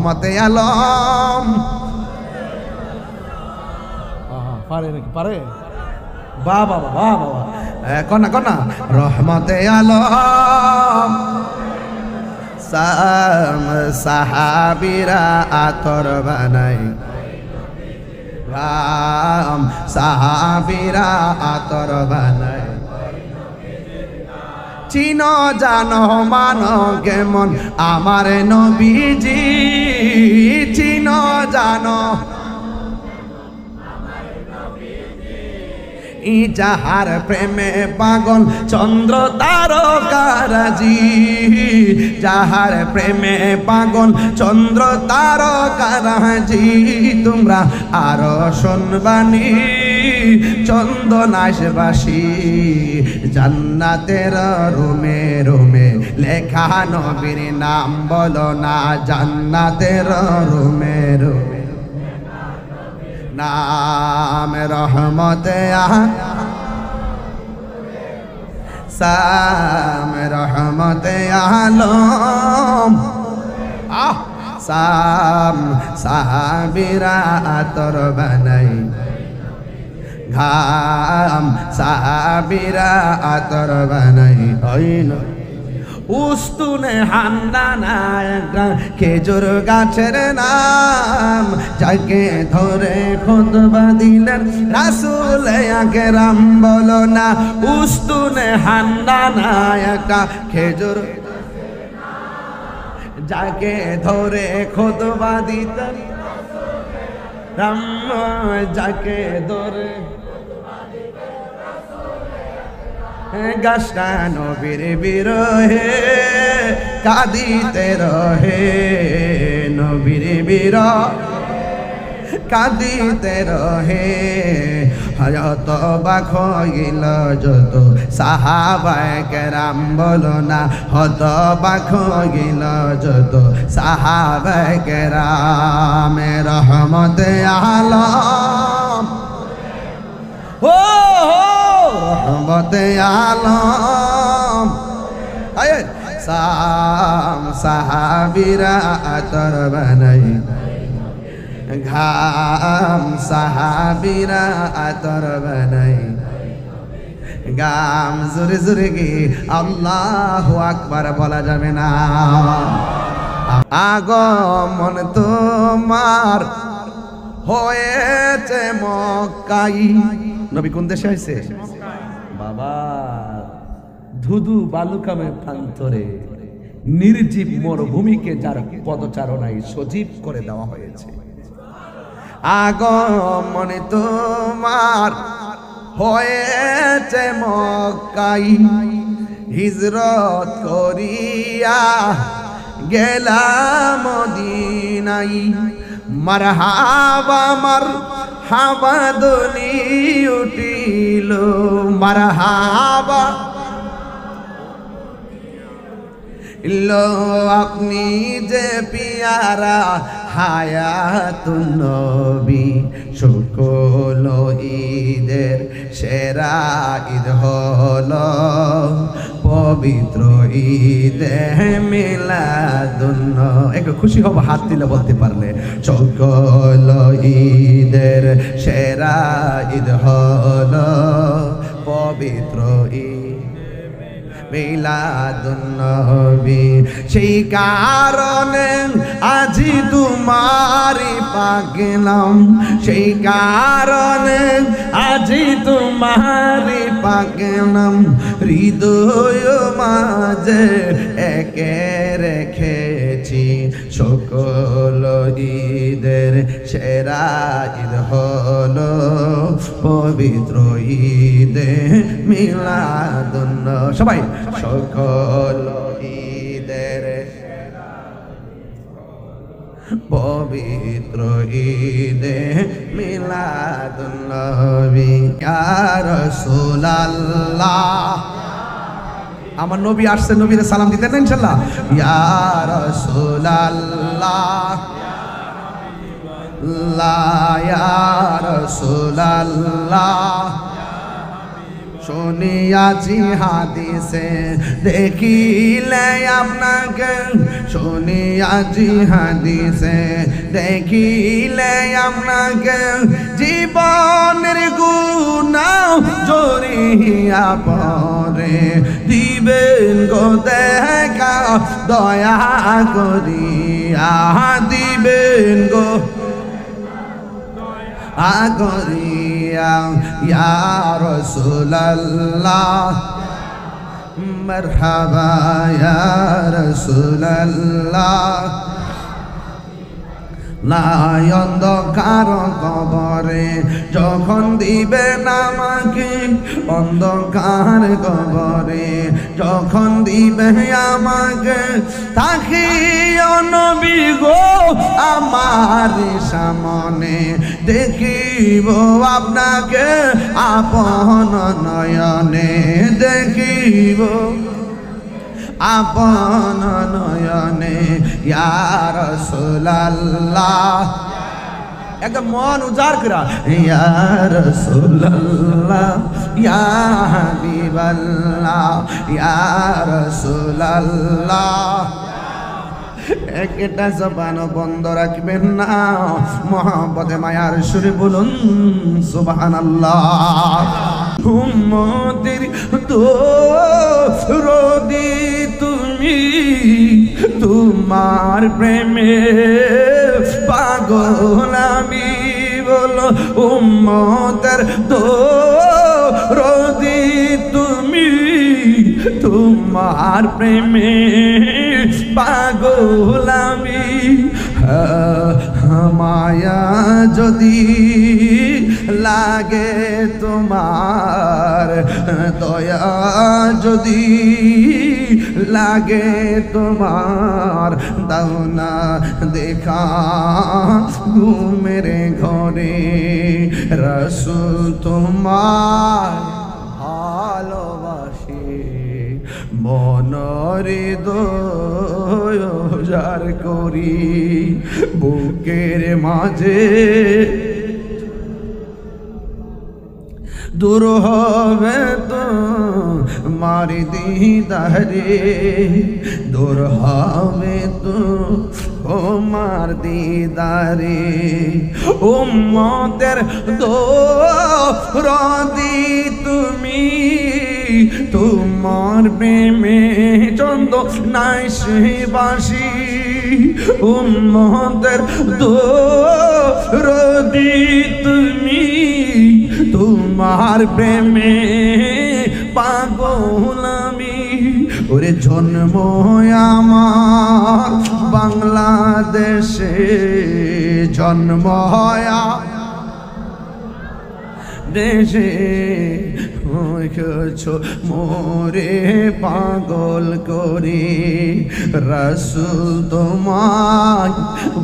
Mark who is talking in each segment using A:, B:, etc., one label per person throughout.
A: রহমতে আলম।
B: পারে নাকি? পারে?
A: বাহ বাবা, বাহ বাবা, কনা কনা। রহমতে আলম সাহাবীরা আতর বানাই, সাহাবীরা আতর বানাই। চিনো জানো মানো কেমন আমার নবীজি, চিনো জানো যাহার প্রেমে পাগল চন্দ্র তারকারাজি, যাহার প্রেমে পাগল চন্দ্র তারকারাজি। তোমরা আরো শুনবানি চন্দনাশবাসী, জান্নাতের রুমে রুমে লেখা নবীর নাম বলো না, জান্নাতের রুমে রুমে নাম রহমতে সাম রহমতে আলম। সাম সাহাবীরা আতর বানাই, ঘাম সাহাবীরা আতর বানাই। উস্তুনে হান্নানা একটা খেজুর গাছের নাম, যাকে ধরে খুতবা দিলেন রাসূল আকরাম বলো না। উস্তুনে হান্নানা একটা খেজুর, যাকে ধরে খুতবা দিতেন রাম, যাকে ধরে গাছটা নবীর বিরহে কাঁদিতে রহে, নবীর বিরহ কাঁদিতে রহে। হযরত অবাক হইল যত সাহাবায়ে কেরাম বলো না, হত অবাক হইল যত সাহাবায়ে কেরাম। রহমতে আলম ও রহমতে আলম। সাম সাহাবীরা আতর বানাই, ঘাম সাহাবীরা আতর বানাই। গাম জোরে জোরে গে আল্লাহু আকবার বলা যাবে না। আগমন তোমার হয়েছে মক্কায়। নবী কোন দেশে হয়েছে? বাবা, ধুধু বালুকামে প্রান্তরে নির্জীব মরুভূমিকে যার পদচারণায় সজীব করে দেওয়া হয়েছে। আগমন তোমার হয়েছে মক্কায়, হিজরত করিয়া গেলাম মদিনায়। মারহাবা মারহাবা ধ্বনি উঠিল, মারহাবা লো আপনি যে পিয়ারা হায়াতুন নবী। সকল ঈদের সেরা ঈদ হলো পবিত্র ঈদে মিলাদুন নবী। একটু খুশি হব হাত দিলে বলতে পারলে। সকল ঈদের সেরা ঈদ হলো পবিত্র ঈদ মিলাদুন নবী। সেই কারণে আজি তোমারি পাগলাম, সেই কারণে আজি তোমারি পাগলাম। হৃদয় মাঝে একে রেখেছি সকল ঈদের সেরা ঈদ হলো পবিত্র ঈদে মিলাদুন নবী। সবাই সকল ঈদের পবিত্র ঈদে মিলাদুন নবী। ইয়া রাসূলুল্লাহ, আমার নবী আসছে, নবীর সালাম দিতেন না ইনশাআল্লাহ। ইয়া রাসূলুল্লাহ লা, ইয়া রাসূলুল্লাহ শুনিয়াছি হাদিসে দেখিলে আপনাকে, শুনিয়াছি হাদিসে দেখিলে আপনাকে, জীবনের গুনাহ জড়িয়া পড়ে, দিবেন গো দেখা দয়া করিয়া, দিবেন গো আগরিয়া ইয়া রাসূলুল্লাহ, মারহাবা ইয়া রাসূলুল্লাহ। নাই অন্ধকার কবরে যখন দিবেন আমাকে, অন্ধকার কবরে যখন দিবে আমাকে, তাকিও নবী গো আমার সামনে, দেখিব আপনাকে আপন নয়নে, দেখিব আপন নয়নে ইয়া রাসূলুল্লাহ। একদম মন উজাড় করা ইয়া রাসূলুল্লাহ, ইয়া হাবিবাল্লাহ, ইয়া রাসূলুল্লাহ। একটা জবান বন্ধ রাখবেন না, মহব্বতে মায়ার সুরে বলুন সুবহানাল্লাহ। উম্মতের দরদি তুমি, তোমার প্রেমে পাগল আমি, বলো উম্মতের দরদি তুমি, তোমার প্রেমে পাগল আমি। মায়া যদি লাগে তোমার, দয়া যদি লাগে তোমার, দাও না দেখা ঘুমের ঘরে, রাসূল তোমার ভালোবাসি, মনরে দয়ার করি, বুকের মাঝে দূর হবে তো মারি দিদারে, দূর হবে তো তোমার দিদারে। উম্মতের দরদি তুমি, তোমার প্রেমে চন্দ নাই সে বাসি, উম্মতের দরদি তুমি, তোমার প্রেমে পাগল আমি। ওরে জন্ম আমার বাংলাদেশে, জন্ম হয় দেশে, মোরে পাগল করে, রাসূল তোমায়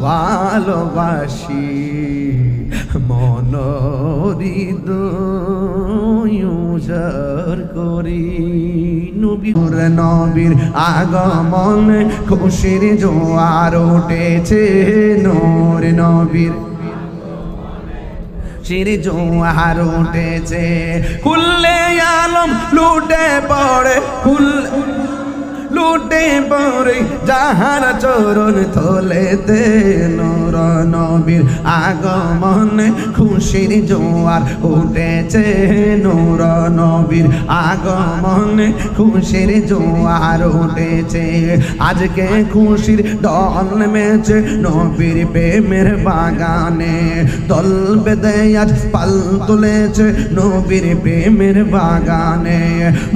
A: ভালোবাসি, মনহৃদয় উজাড় করি। নবীর নবীর আগমন খুশির জোয়ার উঠেছে, নূর নবীর শির জোয়ার উঠেছে, খুললে আলম লুটে পড়ে, লুটে পড়ে যাহার চরণ থলেতে, নূর নবীর আগমন খুশির জোয়ার উঠেছে, নূর নবীর আগমন খুশির জোয়ার উঠেছে। আজকে খুশির দল নেমেছে নবীর প্রেমের বাগানে, দল বেঁধে আজ পাল তুলেছে নবীর প্রেমের বাগানে।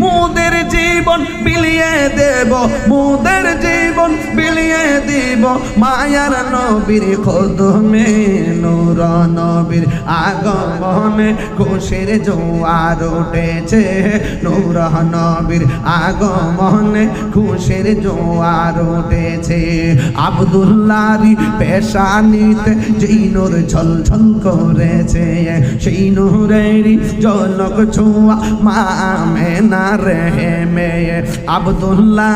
A: মোদের জীবন বিলিয়ে দেব, মোদের জীবন বিলিয়ে দিব মায়ার নবীর কদমে, নূর নবীর আগমনে খুশির জোয়ার উঠেছে, নূর নবীর আগমনে খুশির জোয়ার উঠেছে। আব্দুল্লাহর পেশানিতে যেই নূর ঝলঝল করেছে, সেই নূরেরই ঝলক ছোঁয়া মা আমেনা রেহেমে। আব্দুল্লাহর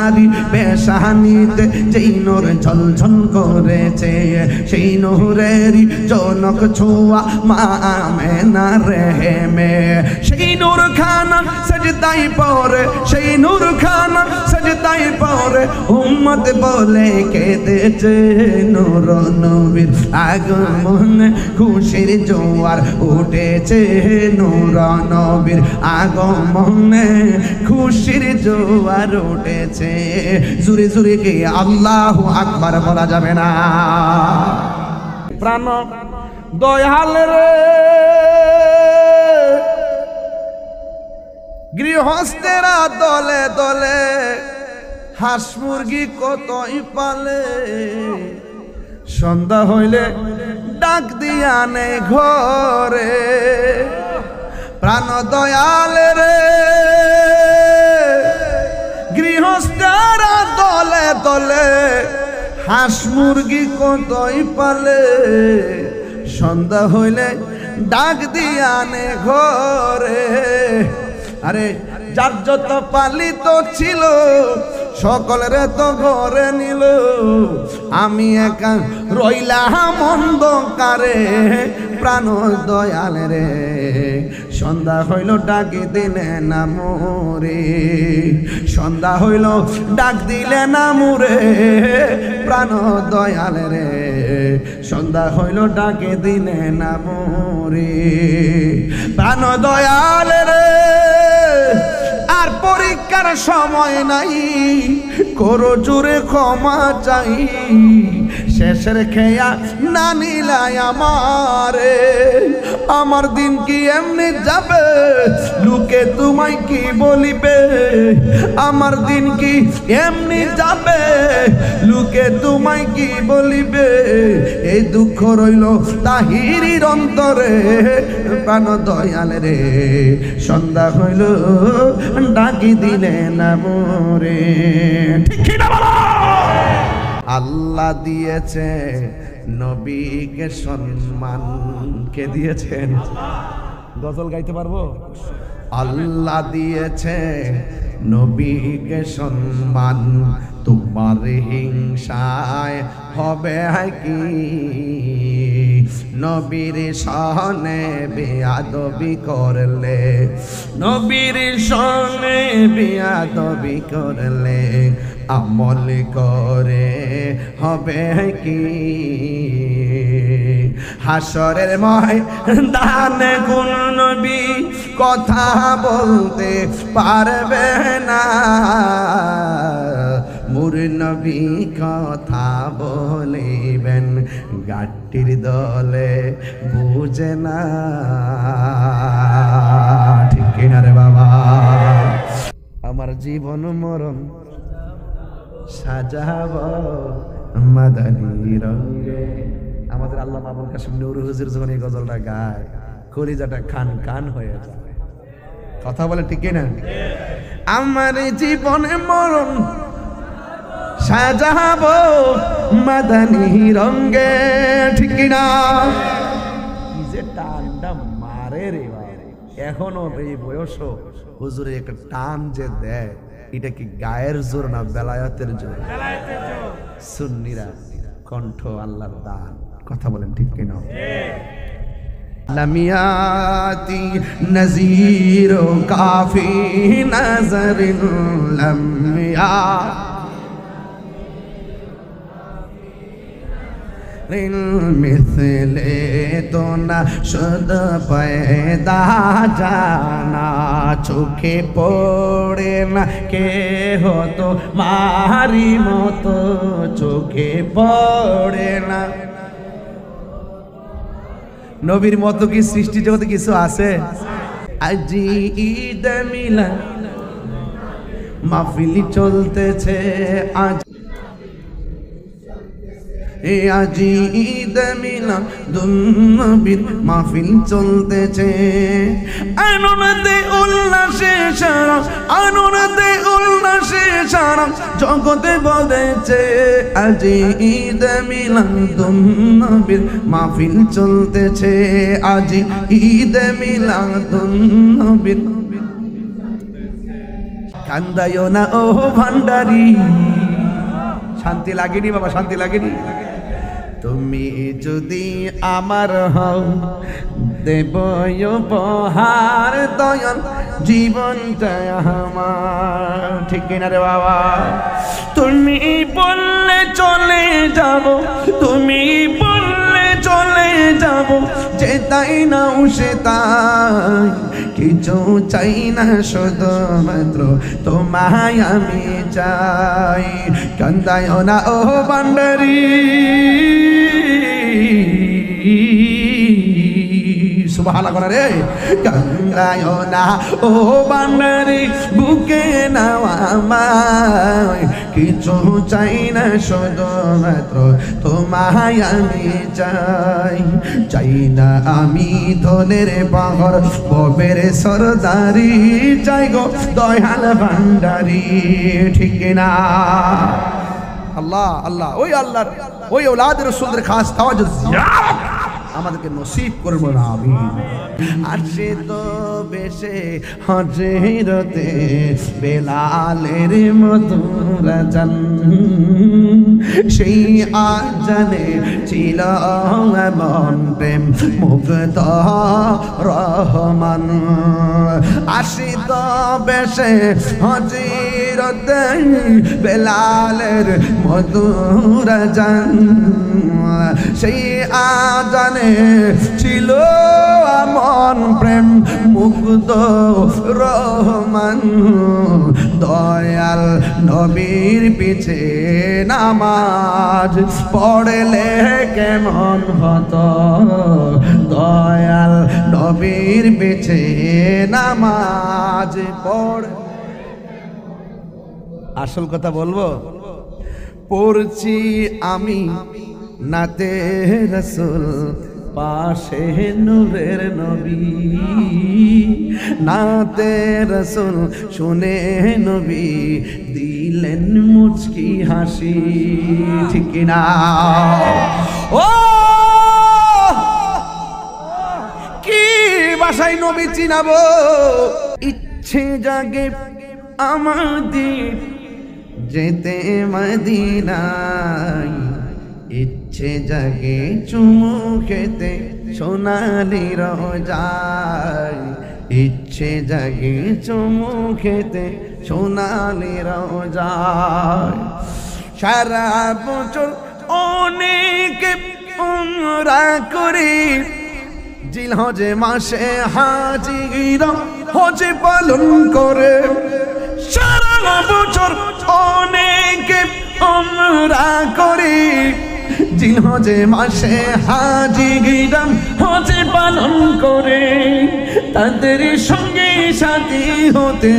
A: পেশানিতে যেই নূর ঝলঝল করেছে, সেই সেই নূরেরই জনক ছোঁয়া মা আমেনার রেহেমে সেই নূর খানা সজদাই পড়ে সেই নূর খানা সজদাই পড়ে উম্মত বলে কেঁদেছে নূর নবীর আগমনে খুশির জোয়ার উঠেছে নূর নবীর আগমনে খুশির জোয়ার উঠেছে জুরে জুরে কে আল্লাহু আকবার বলা যাবে না
B: প্রাণ দয়াল রে
A: গৃহস্থেরা দলে দলে হাঁস মুরগি কতই পালে সন্ধ্যা হইলে ডাক দিয়া নে ঘরে প্রাণ দয়াল রে গৃহস্থেরা দলে দলে হাঁস মুরগি কতই পালে সন্ধ্যা হইলে ডাক দিয়া নে ঘরে আরে যার যত পালিত ছিল সকলের তো ঘরে নিল আমি একা রইলাম অন্ধকারে প্রাণ দয়াল রে সন্ধ্যা হইল ডাকি দিলে না মোরে সন্ধ্যা হইল ডাক দিলে না মোরে প্রাণ দয়াল রে সন্ধ্যা হইল ডাকে দিলে না মোরে প্রাণ দয়াল রে আর পরীক্ষার সময় নাই করো জোরে ক্ষমা চাই শেষের খেয়া না নিলাই আমারে আমার দিন কি এমনি যাবে লোকে তোমায় কি বলিবে আমার দিন কি এমনি যাবে লোকে তোমায় কি বলিবে এই দুঃখ রইল তাহিরির অন্তরে প্রাণ দয়াল রে সন্ধ্যা হইল ডাকি দিলে না মোরে ঠিক না বলো আল্লাহ দিয়েছে নবীকে সম্মান কে দিয়েছেন
B: গজল গাইতে পারবো
A: আল্লাহ দিয়েছে নবীকে সম্মান তোমার হিংসায় হবে কি নবীর সনে বেয়াদবি করলে নবীর সনে বেয়াদবি করলে আমল করে হবে কি হাসরের ময়দানে কোন নবী কথা বলতে পারবে না মোর নবী কথা বলিবেন গাটির দলে বুঝে না ঠিক কিনা রে বাবা আমার জীবন মরণ সাজাব মাদানী রঙে আমাদের আল্লাহ আবুল কাসিম নুরুল হুজুর যখন এই গজলটা গায় কলিজাটা খান খান হয়ে যায় কথা বলে ঠিক না আমার জীবনে মরণ সাজাব মাদানী রঙে ঠিক না কি যে টানটা মারে রে এখনো এই বয়স হুজুরে একটা টান যে দেয় এটা কি গায়ের জোর না বেলায়েতের জোর সুন্নিরা কণ্ঠ আল্লাহর দান কথা বলেন ঠিক কিনা লামিয়াতি নজির কাফি নজর লামিয়া মিথলে তো না শুদ পয়দা জানা চোখে পড়ে না কে হতো মারি মতো চোখে পড়ে না নবীর মতো কি সৃষ্টি জগতে কিছু আছে আজি ঈদ মিলাদ মাহফিল চলতেছে আজ আজি ঈদ মিলাদুন নবীর মাহফিল চলতেছে আনন্দে উল্লাসে সারা আনন্দে উল্লাসে সারা জগতে বলেছে আজি ঈদ মিলাদুন নবীর মাহফিল চলতেছে আজি ঈদ মিলাদুন নবীর কান্দায়ো না ও ভান্ডারি শান্তি লাগেনি বাবা শান্তি লাগেনি তুমি যদি আমার হও দেব উপহার দয়াল জীবনটা আমার। ঠিক কিনা রে বাবা? তুমি বললে চলে যাব, তুমি বললে চলে যাব, যে তাই নাও সে তাই, কিছু চাই না শুধুমাত্র তোমায় আমি চাই। কান্দায় না ও বান্ডারি, সুবহানাল্লাহ করে রে। কান্দায় না ও বান্ডারি, বুকে নাও আমায়, কিছু চাই না শুধুমাত্র তোমায় আমি চাই। চাই না আমি ধনের পাহাড় ববের সরদারি, চাই গো দয়াল ভান্ডারি। ঠিক না? আল্লাহ আল্লাহ, ওই আল্লাহর ওই ওলাদ রাসূলের খাস তাওয়াজ্জু জিয়ারত আমাদেরকে নসিব করবো না। আমি আসে তো বেশে হজরতে বেলালের মধুর জান, সেই আজানে ছিল এমন প্রেম মুগ্ধ রহমান। আসে তো বেশে হজরতে বেলালের মধুর জান, সেই আজানে ছিল এমন প্রেম মুগ্ধ রহমান। দয়াল নবীর পিছে নামাজ পড়লে কেমন হতো, দয়াল নবীর পিছে নামাজ পড়। আসল কথা বলবো, পড়ছি আমি নাতে রসুল পাশে নূরের নবী, নাতে রসুল শুনে নবী দিলেন মুচকি হাসি। ঠিক না? ও কি ভাষায় নবী চিনাবো, ইচ্ছে জাগে আমাদের যেতে মদিনায়, ইচ্ছে জাগে চুমু খেতে সোনালি রোজায়, ইচ্ছে জাগে চুমু খেতে সোনালি রোজায়। সারা বছর অনেক উমরা করি, জিলহজে মাসে হাজিরা হজে পালন করে। সারা বছর অনেক উমরা করি, জিলহজে মাসে হাজিরা হজে পালন করে। তাদের সঙ্গে সাথী হতে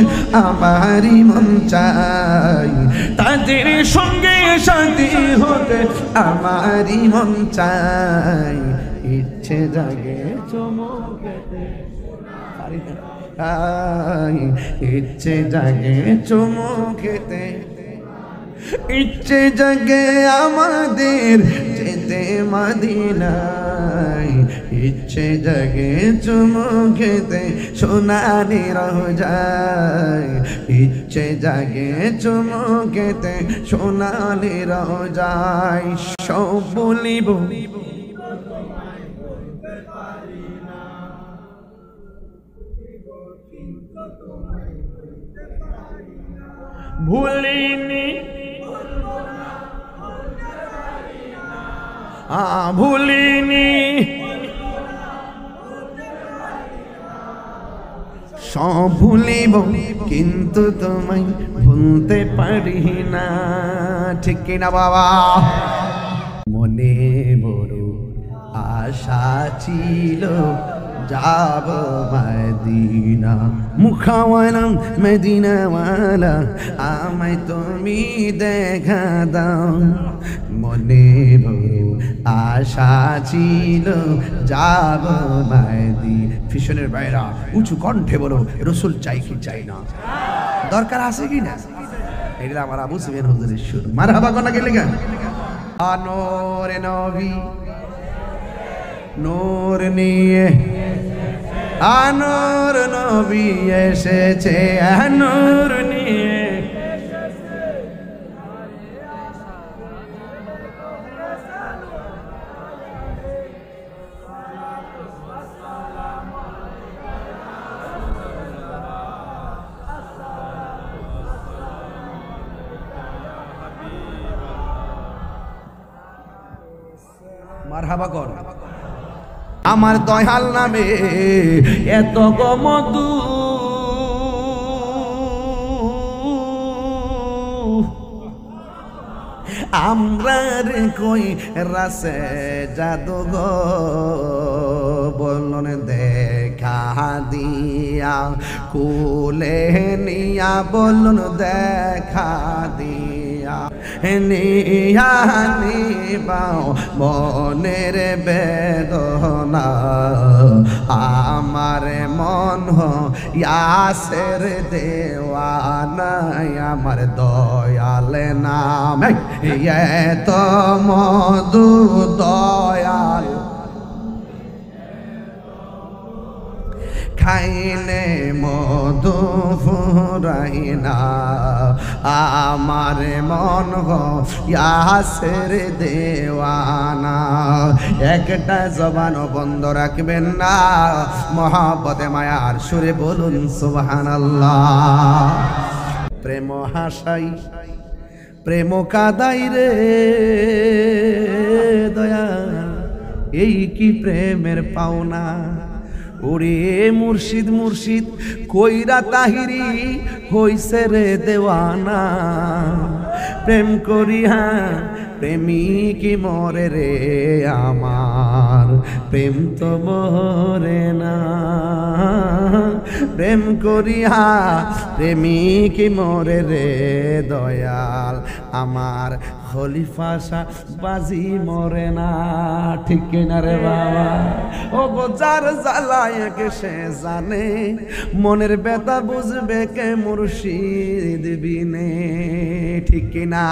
A: আমারই মন চাই, তাদের সঙ্গে সাথী হতে আমারই মন চাই। ইচ্ছে জাগে চমকেতে, ইচ্ছে জাগে চমকেতে, ইচ্ছে জাগে আমাদের যেতে মদিনায়, ইচ্ছে জাগে চুমু খেতে সোনালি রোজায়, ইচ্ছে জাগে চুমু খেতে সোনালি রোজায়। সব বলিব ভুলিনি, ভুলিনি, সব ভুলিব কিন্তু তোমায় ভুলতে পারি না। ঠিক কিনা বাবা? মনে বড় আশা ছিল যাব মদিনা, মুখাওয়ালা মদিনাওয়ালা আমায় তুমি দেখা দাও। মনে বড় আশা ছিল যাব মদিনা। ফিশনের বাইরা উঁচু কণ্ঠে বলো, রসুল চাই কি চাই না? দরকার আছে কি না? এটা আমার আবু সুফিয়ান হুজুরের সুর। মারহাবা কোনা গেলে গান। আনোরে নবী নূর নিয়ে, আনোর নবী এসেছে নূর নিয়ে, মারহাবা কর। আমার দয়াল নামে এত গমধু, আমরা রে কই রাসে জাদুঘর বলন দেখা দিয়া কুলে নিয়া বলন দেখা দিয়া নিয়া নিবাও মনের বেদনা আমার মন ইয়াসের দেওয়ানা আমার দয়াল নাম এত মধু দয়াল খাইলে মধু ফুরাইনা আমার মন ইয়াসের দেওয়ানা। একটা জবান বন্ধ রাখবেন না, মহাব্বতে মায়ার সুরে বলুন সুবহানাল্লাহ। প্রেম হাসাই প্রেম কাদাই রে দয়া, এই কি প্রেমের পাওনা। ওরে মুর্শিদ মুর্শিদ কইরা তাহিরি হইছে রে দেওয়ানা। প্রেম করিয়া প্রেমিক মরে রে আমার, প্রেম তো মরে না। প্রেম করিয়া প্রেমিক মরে রে দয়াল আমার, খলিফা শাহ বাজি মরে না। ঠিক কিনা রে বাবা? ও গো যার জ্বালায় কে সে জানে, মনের ব্যথা বুঝবে কে মুর্শিদ বিনে। ঠিক কিনা?